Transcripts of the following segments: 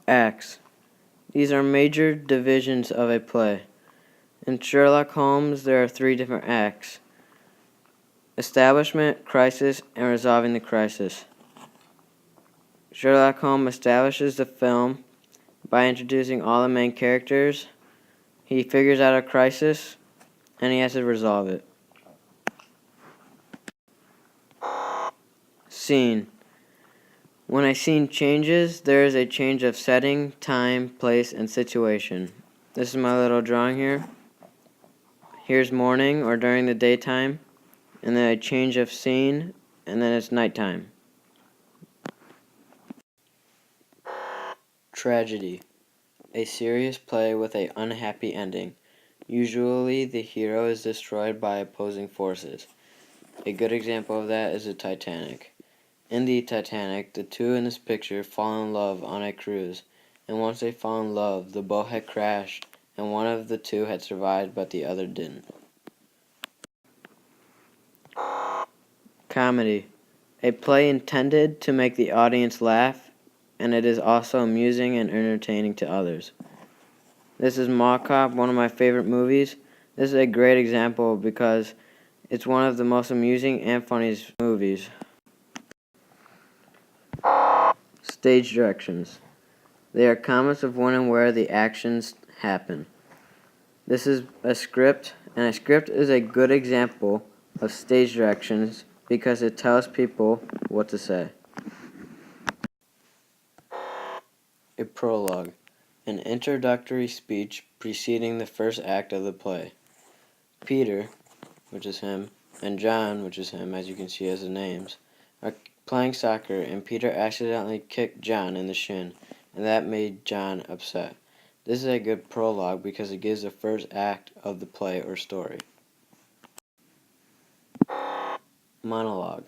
Acts. These are major divisions of a play. In Sherlock Holmes, there are 3 different acts: establishment, crisis, and resolving the crisis. Sherlock Holmes establishes the film by introducing all the main characters. He figures out a crisis, and he has to resolve it. Scene. When a scene changes, there is a change of setting, time, place, and situation. This is my little drawing here. Here's morning or during the daytime, and then a change of scene, and then it's nighttime. Tragedy. A serious play with an unhappy ending. Usually the hero is destroyed by opposing forces. A good example of that is the Titanic. In the Titanic, the 2 in this picture fall in love on a cruise, and once they fall in love, the boat had crashed, and one of the 2 had survived, but the other didn't. Comedy. A play intended to make the audience laugh, and it is also amusing and entertaining to others. This is Mall Cop, one of my favorite movies. This is a great example because it's one of the most amusing and funniest movies. Stage directions. They are comments of when and where the actions happen. This is a script, and a script is a good example of stage directions because it tells people what to say. A prologue. An introductory speech preceding the first act of the play. Peter, which is him, and John, which is him, as you can see as the names, are playing soccer, and Peter accidentally kicked John in the shin, and that made John upset. This is a good prologue because it gives the first act of the play or story. Monologue.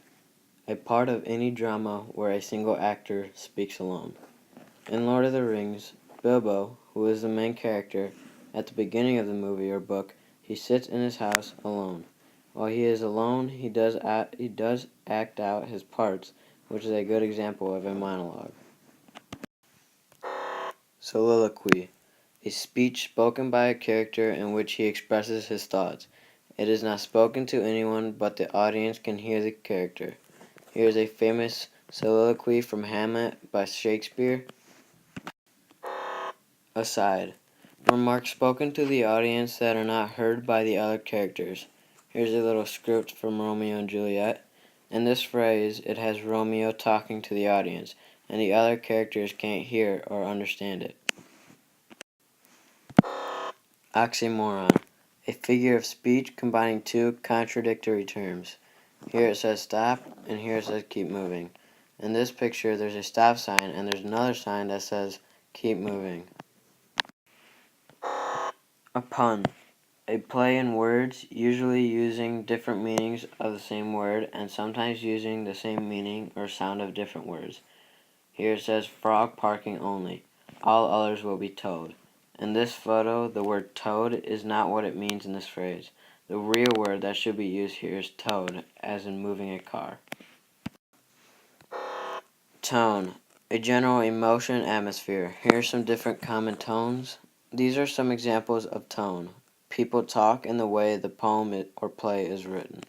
A part of any drama where a single actor speaks alone. In Lord of the Rings, Bilbo, who is the main character, at the beginning of the movie or book, he sits in his house alone. While he is alone, he does act out his parts, which is a good example of a monologue. Soliloquy. A speech spoken by a character in which he expresses his thoughts. It is not spoken to anyone, but the audience can hear the character. Here is a famous soliloquy from Hamlet by Shakespeare. Aside. Remarks spoken to the audience that are not heard by the other characters. Here's a little script from Romeo and Juliet. In this phrase, it has Romeo talking to the audience, and the other characters can't hear or understand it. Oxymoron. A figure of speech combining 2 contradictory terms. Here it says stop, and here it says keep moving. In this picture, there's a stop sign, and there's another sign that says keep moving. A pun. A play in words, usually using different meanings of the same word, and sometimes using the same meaning or sound of different words. Here it says frog parking only. All others will be towed. In this photo, the word towed is not what it means in this phrase. The real word that should be used here is towed, as in moving a car. Tone. A general emotion atmosphere. Here are some different common tones. These are some examples of tone. People talk in the way the poem or play is written.